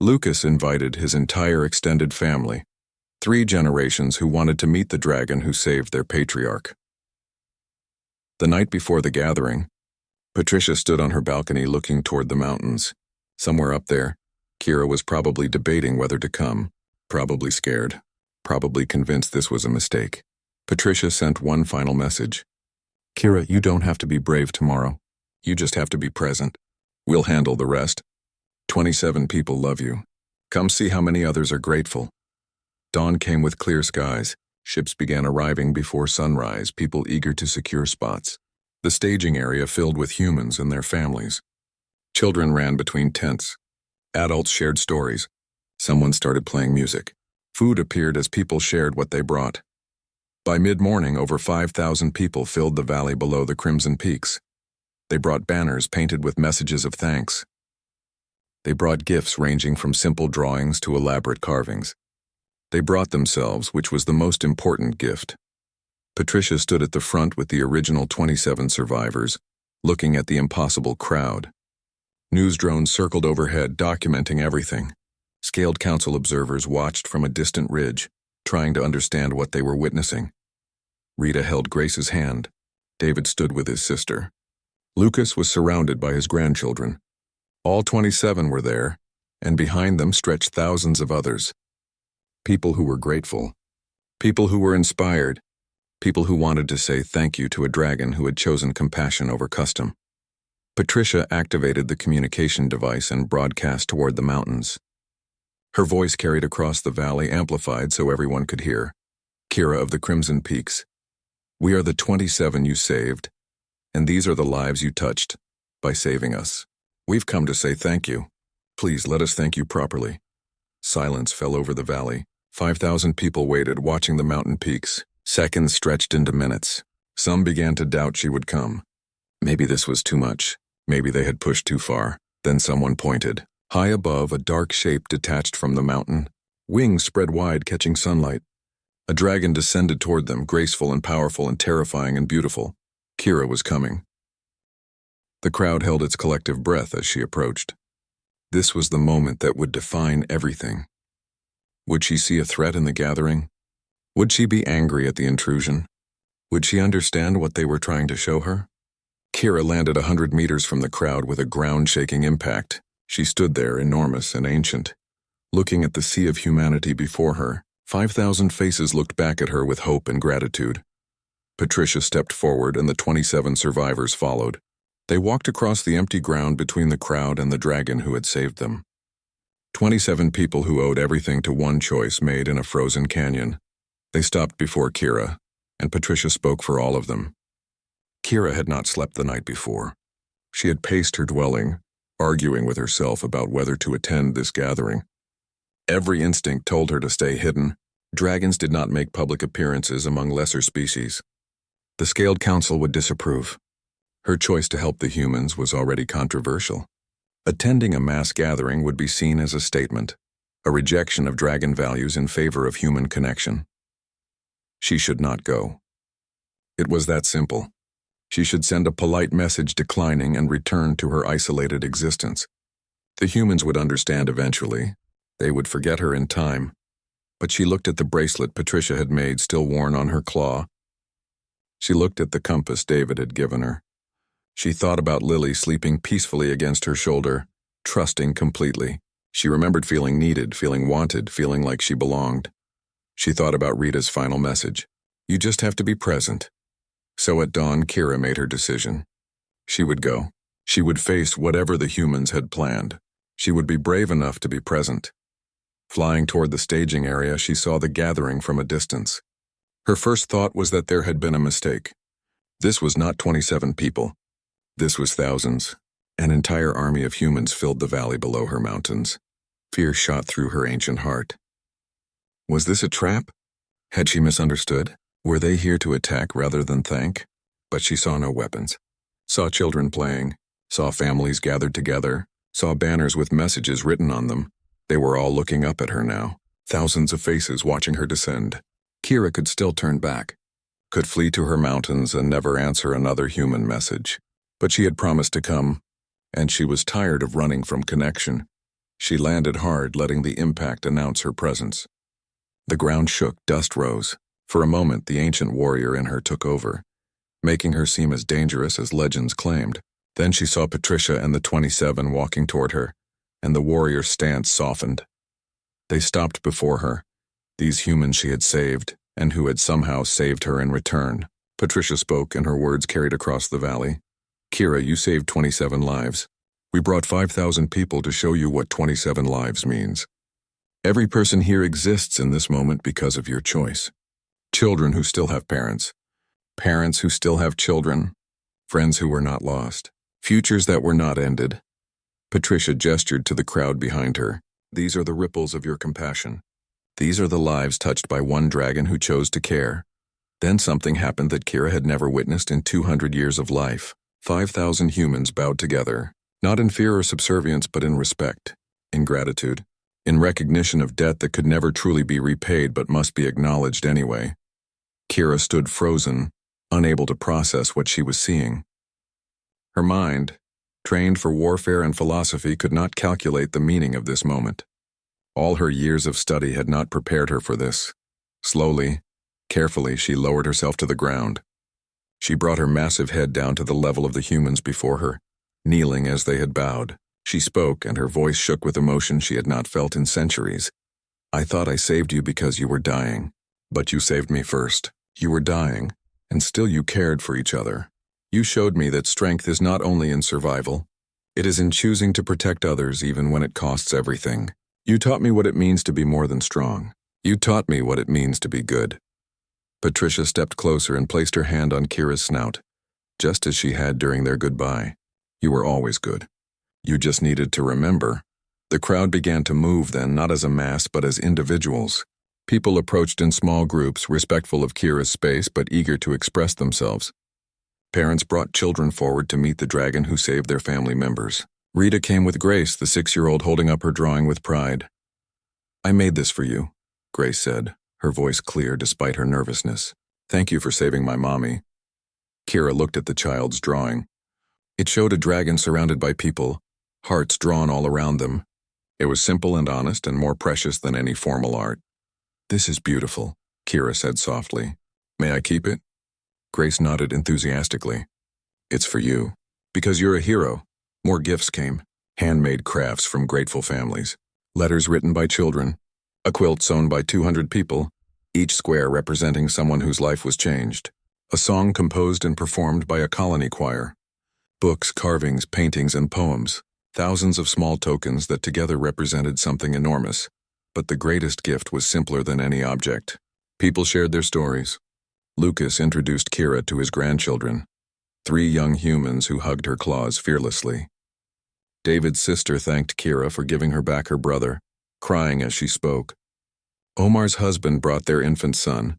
Lucas invited his entire extended family, 3 generations who wanted to meet the dragon who saved their patriarch. The night before the gathering, Patricia stood on her balcony looking toward the mountains. Somewhere up there, Kira was probably debating whether to come, probably scared, probably convinced this was a mistake. Patricia sent one final message. Kira, you don't have to be brave tomorrow. You just have to be present. We'll handle the rest. 27 people love you. Come see how many others are grateful. Dawn came with clear skies. Ships began arriving before sunrise, people eager to secure spots. The staging area filled with humans and their families. Children ran between tents. Adults shared stories. Someone started playing music. Food appeared as people shared what they brought. By mid-morning, over 5,000 people filled the valley below the Crimson Peaks. They brought banners painted with messages of thanks. They brought gifts ranging from simple drawings to elaborate carvings. They brought themselves, which was the most important gift. Patricia stood at the front with the original 27 survivors, looking at the impossible crowd. News drones circled overhead, documenting everything. Scaled Council observers watched from a distant ridge, trying to understand what they were witnessing. Rita held Grace's hand. David stood with his sister. Lucas was surrounded by his grandchildren. All 27 were there, and behind them stretched thousands of others. People who were grateful. People who were inspired. People who wanted to say thank you to a dragon who had chosen compassion over custom. Patricia activated the communication device and broadcast toward the mountains. Her voice carried across the valley, amplified so everyone could hear. Kira of the Crimson Peaks. We are the 27 you saved, and these are the lives you touched by saving us. We've come to say thank you. Please let us thank you properly." Silence fell over the valley. 5,000 people waited, watching the mountain peaks. Seconds stretched into minutes. Some began to doubt she would come. Maybe this was too much. Maybe they had pushed too far. Then someone pointed. High above, a dark shape detached from the mountain. Wings spread wide, catching sunlight. A dragon descended toward them, graceful and powerful and terrifying and beautiful. Kira was coming. The crowd held its collective breath as she approached. This was the moment that would define everything. Would she see a threat in the gathering? Would she be angry at the intrusion? Would she understand what they were trying to show her? Kira landed 100 meters from the crowd with a ground-shaking impact. She stood there, enormous and ancient, looking at the sea of humanity before her. 5,000 faces looked back at her with hope and gratitude. Patricia stepped forward and the 27 survivors followed. They walked across the empty ground between the crowd and the dragon who had saved them. 27 people who owed everything to one choice made in a frozen canyon. They stopped before Kira, and Patricia spoke for all of them. Kira had not slept the night before. She had paced her dwelling, arguing with herself about whether to attend this gathering. Every instinct told her to stay hidden. Dragons did not make public appearances among lesser species. The Scaled Council would disapprove. Her choice to help the humans was already controversial. Attending a mass gathering would be seen as a statement, a rejection of dragon values in favor of human connection. She should not go. It was that simple. She should send a polite message declining and return to her isolated existence. The humans would understand eventually. They would forget her in time. But she looked at the bracelet Patricia had made, still worn on her claw. She looked at the compass David had given her. She thought about Lily sleeping peacefully against her shoulder, trusting completely. She remembered feeling needed, feeling wanted, feeling like she belonged. She thought about Rita's final message. You just have to be present. So at dawn, Kira made her decision. She would go. She would face whatever the humans had planned. She would be brave enough to be present. Flying toward the staging area, she saw the gathering from a distance. Her first thought was that there had been a mistake. This was not 27 people. This was thousands. An entire army of humans filled the valley below her mountains. Fear shot through her ancient heart. Was this a trap? Had she misunderstood? Were they here to attack rather than thank? But she saw no weapons. Saw children playing. Saw families gathered together. Saw banners with messages written on them. They were all looking up at her now. Thousands of faces watching her descend. Kira could still turn back. Could flee to her mountains and never answer another human message. But she had promised to come, and she was tired of running from connection. She landed hard, letting the impact announce her presence. The ground shook, dust rose. For a moment, the ancient warrior in her took over, making her seem as dangerous as legends claimed. Then she saw Patricia and the 27 walking toward her, and the warrior's stance softened. They stopped before her, these humans she had saved, and who had somehow saved her in return. Patricia spoke, and her words carried across the valley. Kira, you saved 27 lives. We brought 5,000 people to show you what 27 lives means. Every person here exists in this moment because of your choice. Children who still have parents. Parents who still have children. Friends who were not lost. Futures that were not ended. Patricia gestured to the crowd behind her. These are the ripples of your compassion. These are the lives touched by one dragon who chose to care. Then something happened that Kira had never witnessed in 200 years of life. 5,000 humans bowed together, not in fear or subservience, but in respect, in gratitude, in recognition of debt that could never truly be repaid but must be acknowledged anyway. Kira stood frozen, unable to process what she was seeing. Her mind, trained for warfare and philosophy, could not calculate the meaning of this moment. All her years of study had not prepared her for this. Slowly, carefully, she lowered herself to the ground. She brought her massive head down to the level of the humans before her, kneeling as they had bowed. She spoke, and her voice shook with emotion she had not felt in centuries. I thought I saved you because you were dying, but you saved me first. You were dying, and still you cared for each other. You showed me that strength is not only in survival, it is in choosing to protect others even when it costs everything. You taught me what it means to be more than strong. You taught me what it means to be good. Patricia stepped closer and placed her hand on Kira's snout, just as she had during their goodbye. You were always good. You just needed to remember. The crowd began to move then, not as a mass but as individuals. People approached in small groups, respectful of Kira's space but eager to express themselves. Parents brought children forward to meet the dragon who saved their family members. Rita came with Grace, the 6-year-old holding up her drawing with pride. I made this for you, Grace said, her voice clear despite her nervousness. Thank you for saving my mommy. Kira looked at the child's drawing. It showed a dragon surrounded by people, hearts drawn all around them. It was simple and honest and more precious than any formal art. This is beautiful, Kira said softly. May I keep it? Grace nodded enthusiastically. It's for you. Because you're a hero. More gifts came. Handmade crafts from grateful families. Letters written by children. A quilt sewn by 200 people, each square representing someone whose life was changed. A song composed and performed by a colony choir. Books, carvings, paintings, and poems. Thousands of small tokens that together represented something enormous. But the greatest gift was simpler than any object. People shared their stories. Lucas introduced Kira to his grandchildren, 3 young humans who hugged her claws fearlessly. David's sister thanked Kira for giving her back her brother, crying as she spoke. Omar's husband brought their infant son,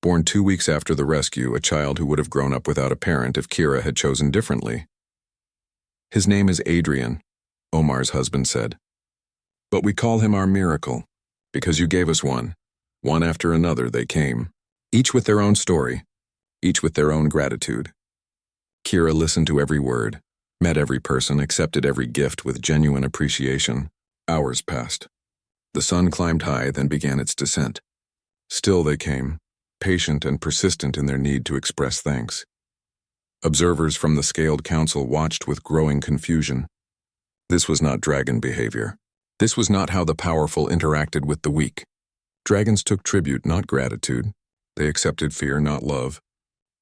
born 2 weeks after the rescue, a child who would have grown up without a parent if Kira had chosen differently. His name is Adrian, Omar's husband said. But we call him our miracle, because you gave us one. One after another they came, each with their own story, each with their own gratitude. Kira listened to every word, met every person, accepted every gift with genuine appreciation. Hours passed. The sun climbed high, then began its descent. Still they came, patient and persistent in their need to express thanks. Observers from the Scaled Council watched with growing confusion. This was not dragon behavior. This was not how the powerful interacted with the weak. Dragons took tribute, not gratitude. They accepted fear, not love.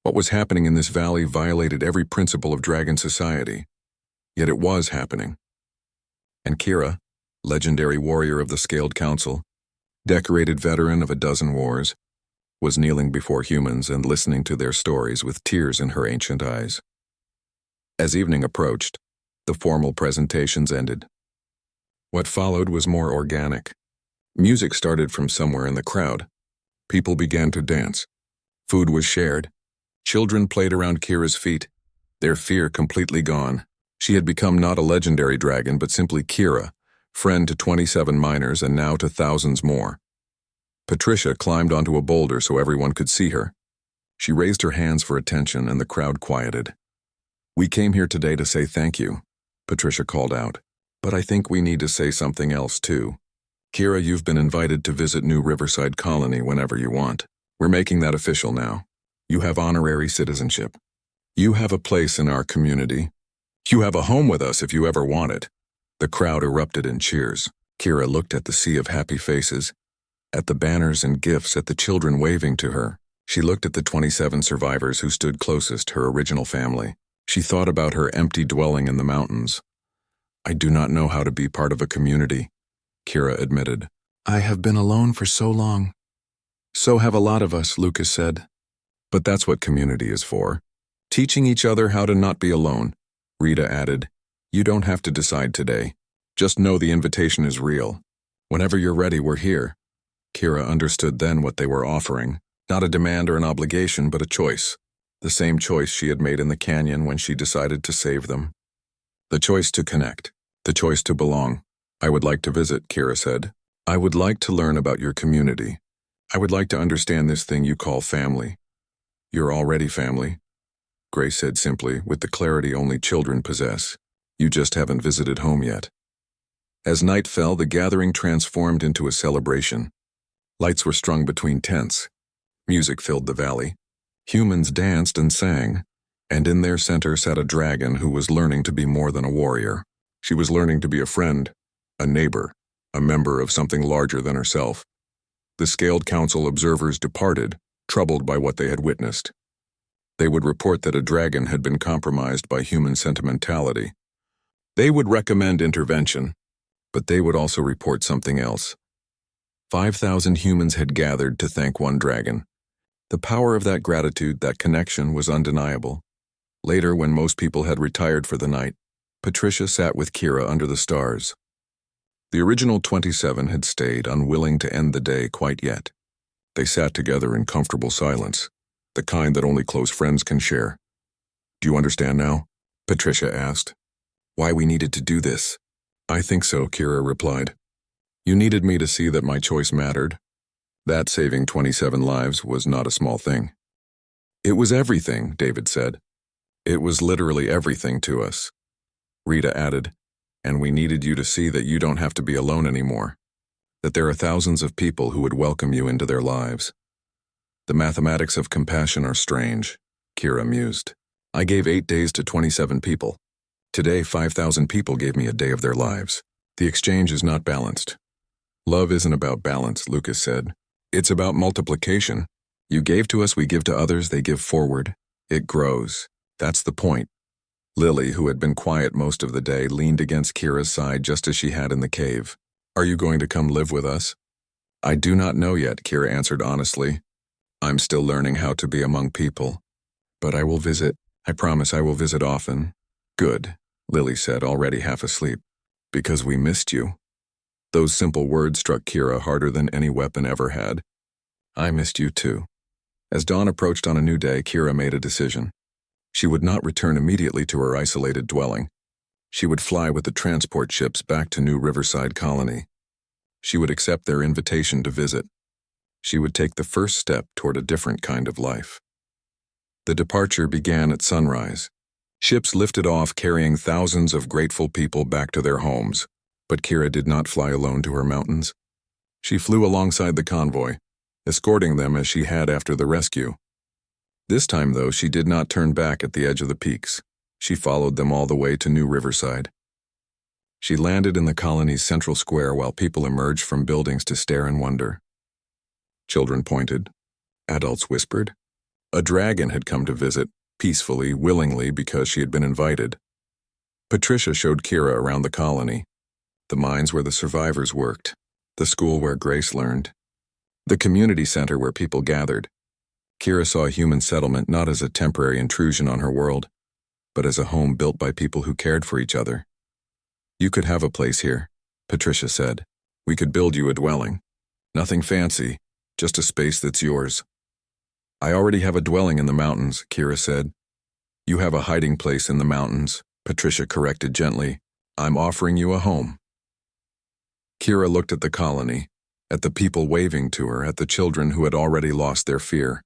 What was happening in this valley violated every principle of dragon society. Yet it was happening. And Kira, legendary warrior of the Scaled Council, decorated veteran of a dozen wars, was kneeling before humans and listening to their stories with tears in her ancient eyes. As evening approached, the formal presentations ended. What followed was more organic. Music started from somewhere in the crowd. People began to dance. Food was shared. Children played around Kira's feet, their fear completely gone. She had become not a legendary dragon, but simply Kira, friend to 27 miners and now to thousands more. Patricia climbed onto a boulder so everyone could see her. She raised her hands for attention and the crowd quieted. We came here today to say thank you, Patricia called out. But I think we need to say something else too. Kira, you've been invited to visit New Riverside Colony whenever you want. We're making that official now. You have honorary citizenship. You have a place in our community. You have a home with us if you ever want it. The crowd erupted in cheers. Kira looked at the sea of happy faces, at the banners and gifts, at the children waving to her. She looked at the 27 survivors who stood closest, her original family. She thought about her empty dwelling in the mountains. I do not know how to be part of a community, Kira admitted. I have been alone for so long. So have a lot of us, Lucas said. But that's what community is for. Teaching each other how to not be alone, Rita added. You don't have to decide today. Just know the invitation is real. Whenever you're ready, we're here. Kira understood then what they were offering. Not a demand or an obligation, but a choice. The same choice she had made in the canyon when she decided to save them. The choice to connect. The choice to belong. I would like to visit, Kira said. I would like to learn about your community. I would like to understand this thing you call family. You're already family, Grace said simply, with the clarity only children possess. You just haven't visited home yet. As night fell, the gathering transformed into a celebration. Lights were strung between tents. Music filled the valley. Humans danced and sang, and in their center sat a dragon who was learning to be more than a warrior. She was learning to be a friend, a neighbor, a member of something larger than herself. The Scaled Council observers departed, troubled by what they had witnessed. They would report that a dragon had been compromised by human sentimentality. They would recommend intervention, but they would also report something else. 5,000 humans had gathered to thank one dragon. The power of that gratitude, that connection, was undeniable. Later, when most people had retired for the night, Patricia sat with Kira under the stars. The original 27 had stayed, unwilling to end the day quite yet. They sat together in comfortable silence, the kind that only close friends can share. "Do you understand now?" Patricia asked. "Why we needed to do this?" "I think so," Kira replied. "You needed me to see that my choice mattered. That saving 27 lives was not a small thing." "It was everything," David said. "It was literally everything to us." Rita added, "And we needed you to see that you don't have to be alone anymore, that there are thousands of people who would welcome you into their lives." "The mathematics of compassion are strange," Kira mused. "I gave 8 days to 27 people. Today, 5,000 people gave me a day of their lives. The exchange is not balanced." "Love isn't about balance," Lucas said. "It's about multiplication. You gave to us, we give to others, they give forward. It grows. That's the point." Lily, who had been quiet most of the day, leaned against Kira's side just as she had in the cave. "Are you going to come live with us?" "I do not know yet," Kira answered honestly. "I'm still learning how to be among people. But I will visit. I promise I will visit often." "Good," Lily said, already half asleep. "Because we missed you." Those simple words struck Kira harder than any weapon ever had. "I missed you too." As dawn approached on a new day, Kira made a decision. She would not return immediately to her isolated dwelling. She would fly with the transport ships back to New Riverside Colony. She would accept their invitation to visit. She would take the first step toward a different kind of life. The departure began at sunrise. Ships lifted off carrying thousands of grateful people back to their homes, but Kira did not fly alone to her mountains. She flew alongside the convoy, escorting them as she had after the rescue. This time, though, she did not turn back at the edge of the peaks. She followed them all the way to New Riverside. She landed in the colony's central square while people emerged from buildings to stare in wonder. Children pointed. Adults whispered. A dragon had come to visit, peacefully, willingly, because she had been invited. Patricia showed Kira around the colony. The mines where the survivors worked, the school where Grace learned, the community center where people gathered. Kira saw a human settlement not as a temporary intrusion on her world, but as a home built by people who cared for each other. "You could have a place here," Patricia said. "We could build you a dwelling. Nothing fancy, just a space that's yours." "I already have a dwelling in the mountains," Kira said. "You have a hiding place in the mountains," Patricia corrected gently. "I'm offering you a home." Kira looked at the colony, at the people waving to her, at the children who had already lost their fear.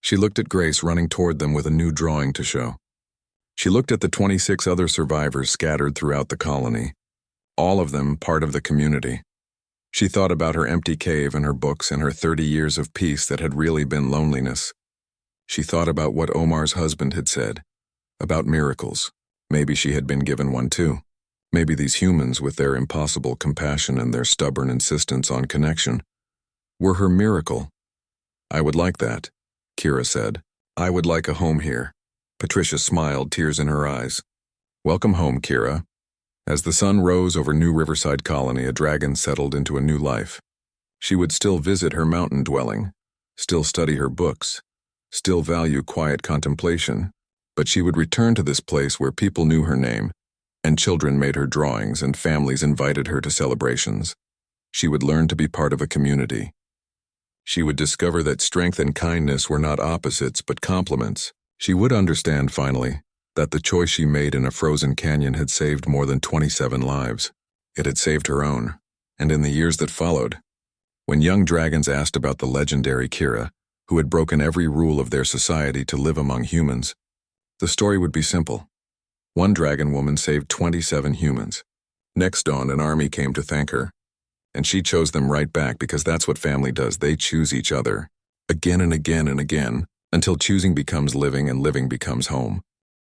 She looked at Grace running toward them with a new drawing to show. She looked at the 26 other survivors scattered throughout the colony, all of them part of the community. She thought about her empty cave and her books and her 30 years of peace that had really been loneliness. She thought about what Omar's husband had said, about miracles. Maybe she had been given one too. Maybe these humans, with their impossible compassion and their stubborn insistence on connection, were her miracle. "I would like that," Kira said. "I would like a home here." Patricia smiled, tears in her eyes. "Welcome home, Kira." As the sun rose over New Riverside Colony, a dragon settled into a new life. She would still visit her mountain dwelling, still study her books, still value quiet contemplation, but she would return to this place where people knew her name, and children made her drawings and families invited her to celebrations. She would learn to be part of a community. She would discover that strength and kindness were not opposites but complements. She would understand, finally, that the choice she made in a frozen canyon had saved more than 27 lives. It had saved her own, and in the years that followed, when young dragons asked about the legendary Kira, who had broken every rule of their society to live among humans, the story would be simple. One Dragonwoman saved 27 humans. Next dawn, an army came to thank her, and she chose them right back because that's what family does. They choose each other, again and again and again, until choosing becomes living and living becomes home.